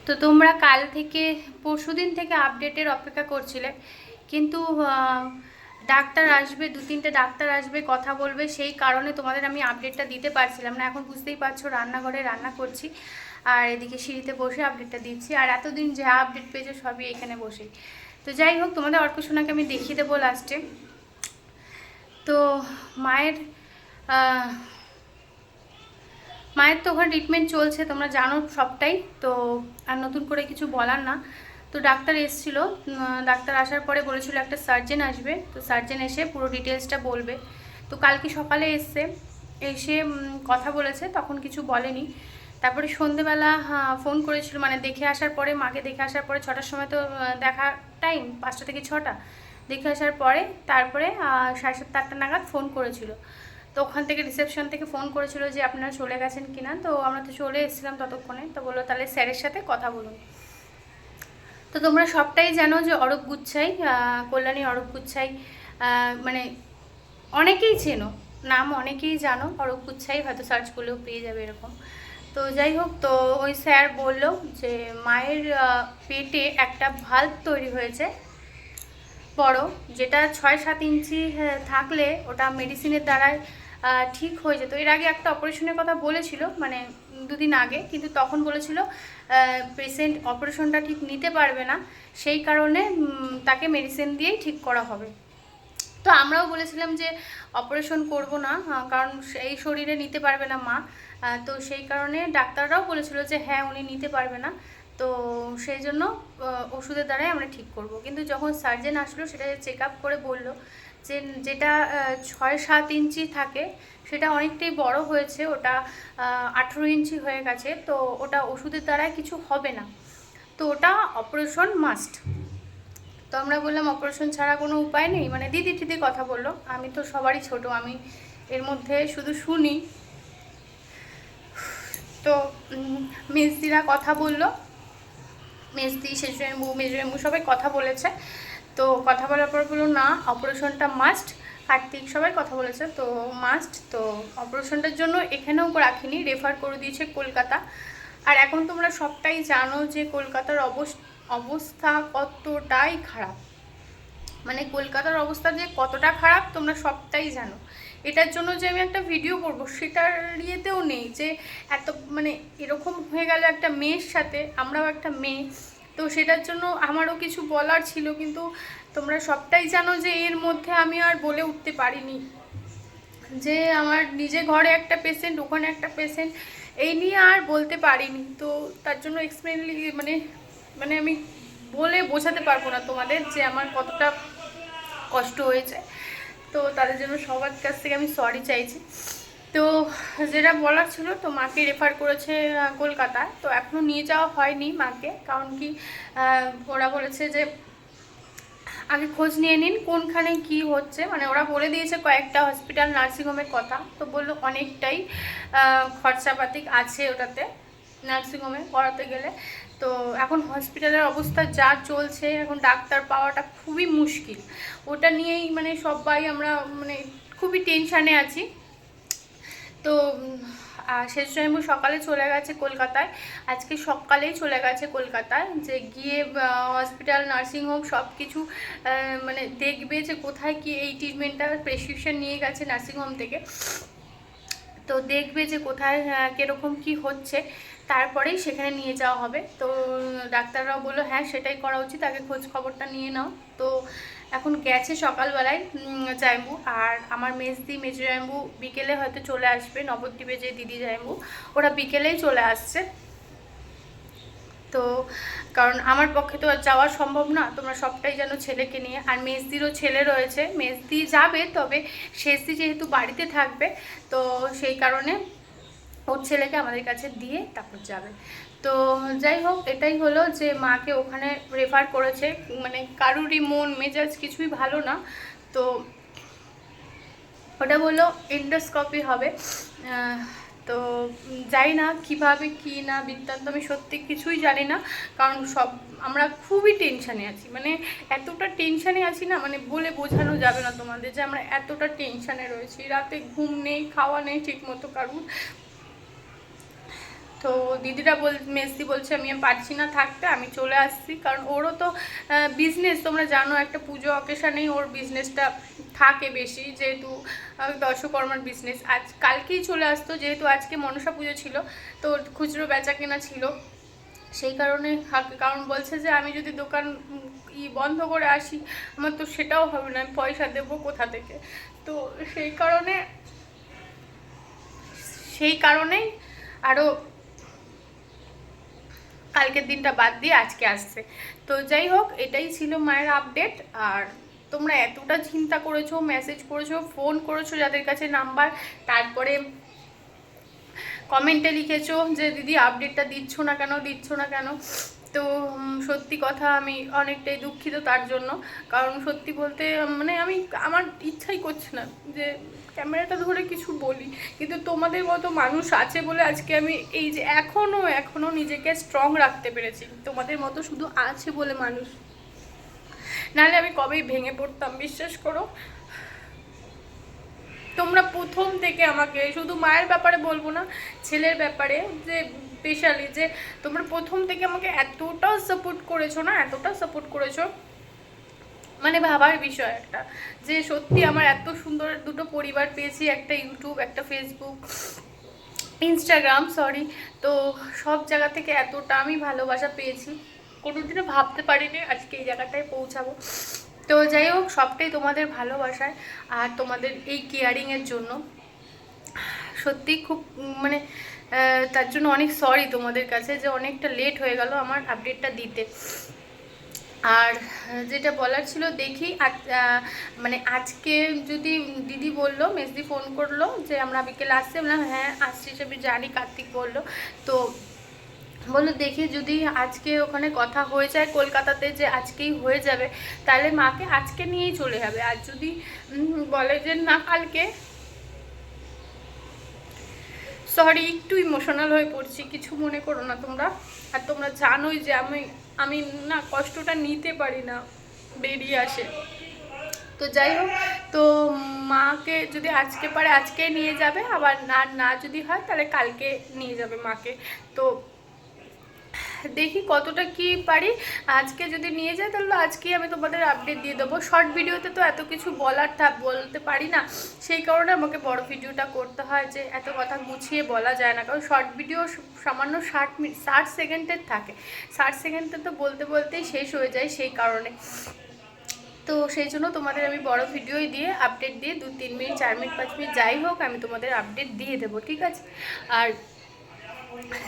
তো তোমরা কাল থেকে পরশুদিন থেকে আপডেটের অপেক্ষা করছিলে, কিন্তু ডাক্তার আসবে, 2-3টে ডাক্তার আসবে, কথা বলবে, সেই কারণে তোমাদের আমি আপডেটটা দিতে পারছিলাম না। এখন বুঝতেই পারছো রান্নাঘরে রান্না করছি আর এদিকে সিঁড়িতে বসে আপডেটটা দিচ্ছি, আর এতদিন যা আপডেট পেয়েছে সবই এখানে বসেই। তো যাই হোক, তোমাদের অর্কসোনাকে আমি দেখিয়ে দেবো লাস্টে। তো মায়ের মায়ের তো ওখানে ট্রিটমেন্ট চলছে, তোমরা জানো সবটাই, তো আর নতুন করে কিছু বলার না। তো ডাক্তার এসেছিলো, ডাক্তার আসার পরে বলেছিল একটা সার্জেন আসবে, তো সার্জেন এসে পুরো ডিটেলসটা বলবে। তো কালকে সকালে এসে কথা বলেছে, তখন কিছু বলেনি। তারপরে সন্ধেবেলা ফোন করেছিল, মানে দেখে আসার পরে, মাকে দেখে আসার পরে 6টার সময় তো দেখা টাইম, 5টা থেকে 6টা দেখে আসার পরে তারপরে 7:30-8টা নাগাদ ফোন করেছিল। তো ওখান থেকে রিসেপশন থেকে ফোন করেছিল যে আপনারা চলে গেছেন কিনা। তো আমরা তো চলে এসেছিলাম ততক্ষণে। তো বললো তাহলে স্যারের সাথে কথা বলুন। তো তোমরা সবটাই জানো যে অরূপ গুচ্ছাই, কল্যাণী অরূপ গুচ্ছাই, মানে অনেকেই চেনো, নাম অনেকেই জানো, অরূপ গুচ্ছাই হয়তো সার্চ করলেও পেয়ে যাবে এরকম। তো যাই হোক, তো ওই স্যার বললো যে মায়ের পেটে একটা ভাল্ব তৈরি হয়েছে বড়, যেটা 6-7 ইঞ্চি থাকলে ওটা মেডিসিনের দ্বারাই ঠিক হয়ে যেত। এর আগে একটা অপারেশনের কথা বলেছিল, মানে 2 দিন আগে, কিন্তু তখন বলেছিল পেশেন্ট অপারেশনটা ঠিক নিতে পারবে না, সেই কারণে তাকে মেডিসিন দিয়েই ঠিক করা হবে। তো আমরাও বলেছিলাম যে অপারেশন করব না, কারণ এই শরীরে নিতে পারবে না মা। তো সেই কারণে ডাক্তাররাও বলেছিল যে হ্যাঁ উনি নিতে পারবে না, তো সেই জন্য ওষুধের দ্বারাই আমরা ঠিক করব। কিন্তু যখন সার্জেন আসলো, সেটা চেক আপ করে বলল যে যেটা 6-7 ইঞ্চি থাকে সেটা অনেকটাই বড় হয়েছে, ওটা 18 ইঞ্চি হয়ে গেছে, তো ওটা ওষুধের দ্বারাই কিছু হবে না, তো ওটা অপারেশন মাস্ট। তো আমরা বললাম অপারেশন ছাড়া কোনো উপায় নেই, মানে দিদি টিদি কথা বললো, আমি তো সবারই ছোট, আমি এর মধ্যে শুধু শুনি। তো মেজদিরা কথা বললো, মেজদি, শেষুরেম্বু, মেজুরেম্বু সবাই কথা বলেছে। তো কথা বলার পর বললো না, অপারেশনটা মাস্ট। কার্তিক সবাই কথা বলেছে, তো মাস্ট। তো অপারেশনটার জন্য এখানেও রাখিনি, রেফার করে দিয়েছে কলকাতা। আর এখন তোমরা সবটাই জানো যে কলকাতার অবস্থা কতটাই খারাপ, মানে কলকাতার অবস্থা যে কতটা খারাপ তোমরা সবটাই জানো। এটার জন্য যে আমি একটা ভিডিও করব সেটার ইয়েতেও নেই, যে এত মানে এরকম হয়ে গেল একটা মেয়ের সাথে, আমরাও একটা মেয়ে, তো সেটার জন্য আমারও কিছু বলার ছিল, কিন্তু তোমরা সবটাই জানো যে এর মধ্যে আমি আর বলে উঠতে পারিনি, যে আমার নিজে ঘরে একটা পেশেন্ট, ওখানে একটা পেশেন্ট, এই নিয়ে আর বলতে পারিনি। তো তার জন্য এক্সপ্লেনলি মানে মানে আমি বলে বোঝাতে পারবো না তোমাদের যে আমার কতটা কষ্ট হয়েছে। তো তাদের জন্য সবার কাছ থেকে আমি সরি চাইছি। তো যেটা বলার ছিল, তো মাকে রেফার করেছে কলকাতায়, তো এখনও নিয়ে যাওয়া হয়নি মাকে, কারণ কি ওরা বলেছে যে আগে খোঁজ নিয়ে নিন কোনখানে কি হচ্ছে, মানে ওরা বলে দিয়েছে কয়েকটা হসপিটাল নার্সিংহোমের কথা, তো বললো অনেকটাই খরচাপাতি আছে ওটাতে, নার্সিংহোমে করাতে গেলে। তো এখন হসপিটালের অবস্থা যা চলছে, এখন ডাক্তার পাওয়াটা খুবই মুশকিল, ওটা নিয়েই মানে সবাই আমরা মানে খুবই টেনশানে আছি। তো শেষজয়ম্বু সকালে চলে গেছে কলকাতায়, আজকে সকালেই চলে গেছে কলকাতায়, যে গিয়ে হসপিটাল নার্সিংহোম সব কিছু মানে দেখবে যে কোথায় কি এই ট্রিটমেন্টটা, প্রেসক্রিপশন নিয়ে গেছে নার্সিংহোম থেকে, তো দেখবে যে কোথায় কীরকম কি হচ্ছে, তারপরেই সেখানে নিয়ে যাওয়া হবে। তো ডাক্তাররাও বললো হ্যাঁ সেটাই করা উচিত, আগে খোঁজ খবরটা নিয়ে নাও। তো এখন গেছে সকালবেলায় জায়ম্বু, আর আমার মেজু জায়ম্বু বিকেলে হয়তো চলে আসবে, নবদ্বীপে যে দিদি জায়ম্বু ওরা বিকেলেই চলে আসছে। তো কারণ আমার পক্ষে তো আর যাওয়া সম্ভব না, তোমরা সবটাই জানো ছেলেকে নিয়ে, আর মেজদিরও ছেলে রয়েছে, মেজদি যাবে, তবে শেষদি যেহেতু বাড়িতে থাকবে, তো সেই কারণে ওর ছেলেকে আমাদের কাছে দিয়ে তারপর যাবে। তো যাই হোক, এটাই হলো যে মাকে ওখানে রেফার করেছে, মানে কারুরই মন মেজাজ কিছুই ভালো না, তো ওটা বললো এন্ডোস্কপি হবে। তো জানি না কীভাবে কি না বৃত্তান্ত, আমি সত্যি কিছুই জানি না, কারণ আমরা খুবই টেনশানে আছি, মানে এতটা টেনশানে আছি না, মানে বলে বোঝানো যাবে না তোমাদের যে আমরা এতটা টেনশানে রয়েছি, রাতে ঘুম নেই, খাওয়া নেই ঠিক মতো কারুর। তো তো দিদিরা মেসদি বলছে আমি পারছি না থাকতে, আমি চলে আসছি, কারণ ওরও তো বিজনেস, তোমরা জানো একটা পুজো অকেশানেই ওর বিজনেসটা থাকে বেশি, যেহেতু দর্শকর্মার বিজনেস। কালকেই চলে আসতো, যেহেতু আজকে মনসা পুজো ছিল, তো খুচরো বেচা কেনা ছিল, সেই কারণে। কারণ বলছে যে আমি যদি দোকান বন্ধ করে আসি, আমার তো সেটাও হবে না, আমি পয়সা দেবো কোথা থেকে। তো সেই কারণেই আরও কালকের দিনটা বাদ দিয়ে আজকে আসছে। তো যাই হোক, এটাই ছিল মায়ের আপডেট। আর তোমরা এতটা চিন্তা করেছো, মেসেজ করেছো, ফোন করেছো যাদের কাছে নাম্বার, তারপরে কমেন্টে লিখেছো যে দিদি আপডেটটা দিচ্ছ না কেন। তো সত্যি কথা, আমি অনেকটাই দুঃখিত তার জন্য। কারণ সত্যি বলতে মানে আমার ইচ্ছাই করছে না যে ক্যামেরাটা ধরে কিছু বলি, কিন্তু তোমাদের মতো মানুষ আছে বলে আজকে আমি এই যে এখনও নিজেকে স্ট্রং রাখতে পেরেছি। তোমাদের মতো শুধু আছে বলে মানুষ, নাহলে আমি কবেই ভেঙে পড়তাম, বিশ্বাস করো। তোমরা প্রথম থেকে আমাকে, শুধু মায়ের ব্যাপারে বলবো না, ছেলের ব্যাপারে যে স্পেশালি, যে তোমরা প্রথম থেকে আমাকে এতটা সাপোর্ট করেছো, মানে ভাবার বিষয় একটা, যে সত্যি আমার এত সুন্দর দুটো পরিবার পেয়েছি, একটা ইউটিউব, একটা ফেসবুক, ইনস্টাগ্রাম, তো সব জায়গা থেকে এতটা আমি ভালোবাসা পেয়েছি, কোনোদিনও ভাবতে পারিনি আজকে এই জায়গাটায় পৌঁছাবো। তো যাই হোক, সবটাই তোমাদের ভালোবাসায় আর তোমাদের এই কেয়ারিংয়ের জন্য। সত্যি খুব মানে তার জন্য অনেক সরি তোমাদের কাছে, যে অনেকটা লেট হয়ে গেল আমার আপডেটটা দিতে। আর যেটা বলার ছিল, দেখি মানে আজকে যদি দিদি বললো, মেসদি ফোন করলো যে আমরা বিকেলে আসছি, বললাম হ্যাঁ আসছি, আমি জানি, কার্তিক বললো। তো বললো দেখি যদি আজকে ওখানে কথা হয়ে যায় কলকাতাতে, যে আজকেই হয়ে যাবে, তাহলে মাকে আজকে নিয়েই চলে যাবে। আর যদি বলে যে না কালকে, সরি একটু ইমোশনাল হয়ে পড়ছি, কিছু মনে করো না তোমরা। আর তোমরা জানোই যে আমি না কষ্টটা নিতে পারি না, বেরিয়ে আসে। তো যাই হোক, তো মাকে যদি আজকে পারে আজকে নিয়ে যাবে, আবার না যদি হয় তাহলে কালকে নিয়ে যাবে মাকে। তো দেখি কতটা কি পারি। আজকে যদি নিয়ে যায় তাহলে আজকেই আমি তোমাদের আপডেট দিয়ে দেবো। শর্ট ভিডিওতে তো এত কিছু বলতে পারি না, সেই কারণে আমাকে বড় ভিডিওটা করতে হয়, যে এত কথা গুছিয়ে বলা যায় না, কারণ শর্ট ভিডিও সামান্য 60 সেকেন্ডের থাকে, 60 সেকেন্ডে তো বলতে বলতেই শেষ হয়ে যায়, সেই কারণে। তো সেই জন্য তোমাদের আমি বড় ভিডিওই দিয়ে আপডেট দিয়ে 2-3 মিনিট 4 মিনিট 5 মিনিট যাই হোক, আমি তোমাদের আপডেট দিয়ে দেবো, ঠিক আছে। আর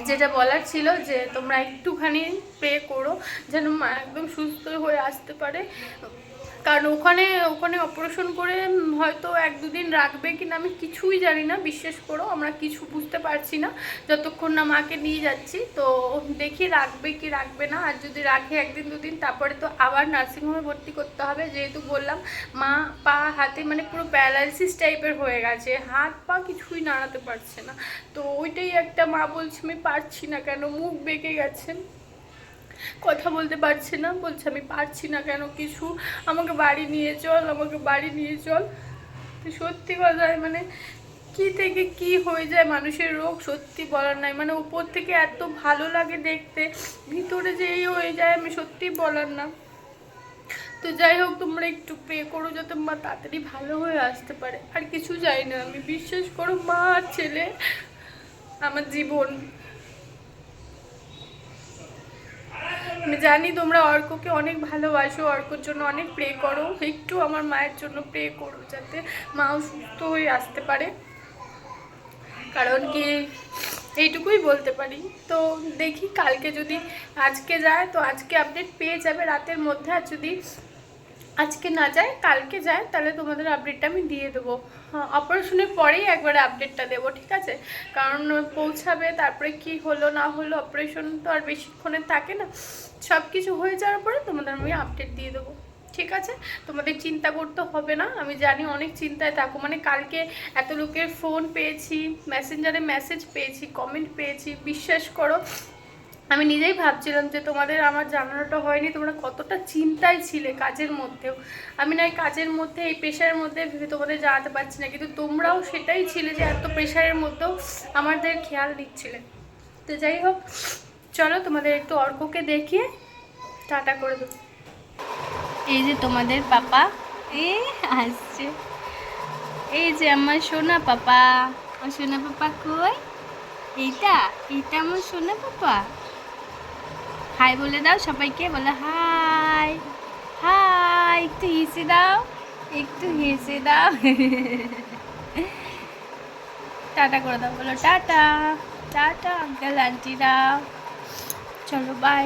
যেটা বলার ছিল, যে তোমরা একটুখানি প্রে করো যেন মা একদম সুস্থ হয়ে আসতে পারে, কারণ ওখানে অপারেশন করে হয়তো 1-2 দিন রাখবে কিনা আমি কিছুই জানি না, বিশ্বাস করো আমরা কিছু বুঝতে পারছি না যতক্ষণ না মাকে নিয়ে যাচ্ছি। তো দেখি রাখবে কি রাখবে না, আর যদি রাখে 1-2 দিন, তারপরে তো আবার নার্সিংহোমে ভর্তি করতে হবে, যেহেতু বললাম মা পা হাতে মানে পুরো প্যারালাইসিস টাইপের হয়ে গেছে, হাত পা কিছুই নাড়াতে পারছে না। তো ওইটাই একটা, মা বলছে আমি পারছি না কেন, মুখ বেঁকে গেছে, কথা বলতে পারছে না, বলছে আমি পারছি না কেন কিছু, আমাকে বাড়ি নিয়ে চল। সত্যি কথা, মানে কি থেকে কি হয়ে যায় মানুষের রোগ সত্যি বলার নাই, মানে উপর থেকে এত ভালো লাগে দেখতে, ভিতরে যে এই হয়ে যায় আমি সত্যি বলার না। তো যাই হোক, তোমরা একটু প্রে করো যাতে মা তাড়াতাড়ি ভালো হয়ে আসতে পারে, আর কিছু চাই না আমি, বিশ্বাস করো, মা আর ছেলে আমার জীবন। আমি জানি তোমরা অর্ককে অনেক ভালোবাসো, অর্কর জন্য অনেক প্রে করো, একটু আমার মায়ের জন্য প্রে করো যাতে মাও সুস্থ হয়ে আসতে পারে, কারণ কি এইটুকুই বলতে পারি। তো দেখি কালকে যদি আজকে যায় তো আজকে আপডেট পেয়ে যাবে রাতের মধ্যে, আর যদি আজকে না যায় কালকে যায় তাহলে তোমাদের আপডেটটা আমি দিয়ে দেবো। অপারেশনের পরেই একবারে আপডেটটা দেবো, ঠিক আছে, কারণ পৌঁছাবে, তারপরে কি হলো না হলো, অপারেশন তো আর বেশিক্ষণের থাকে না, সব কিছু হয়ে যাওয়ার পরে তোমাদের আমি আপডেট দিয়ে দেবো, ঠিক আছে। তোমাদের চিন্তা করতে হবে না, আমি জানি অনেক চিন্তায় থাকো, মানে কালকে এত লোকের ফোন পেয়েছি, মেসেঞ্জারে মেসেজ পেয়েছি, কমেন্ট পেয়েছি, বিশ্বাস করো আমি নিজেই ভাবছিলাম যে তোমাদের আমার জানানোটা হয়নি, তোমরা কতটা চিন্তায় ছিলে কাজের মধ্যেও, আমি না এই কাজের মধ্যে এই প্রেশারের মধ্যে তোমাদের জানাতে পারছি না, কিন্তু তোমরাও সেটাই ছিলে যে এত প্রেশারের মধ্যেও আমাদের খেয়াল দিচ্ছিলে। তো যাই হোক, চলো তোমাদের একটু অর্ককে দেখিয়ে টাটা করে দেবো। এই যে তোমাদের পাপা এই আসছে, এই যে আমার সোনা পাপা। আমার সোনা পাপা কই? এইটা এইটা আমার সোনা পাপা। হাই বলে দাও সবাইকে, বলে হাই হাই, একটু হেসে দাও, একটু হেসে দাও। টাটা করে দাও, বলো টাটা টাটা আঙ্কেল আন্টিরা, চলো বাই।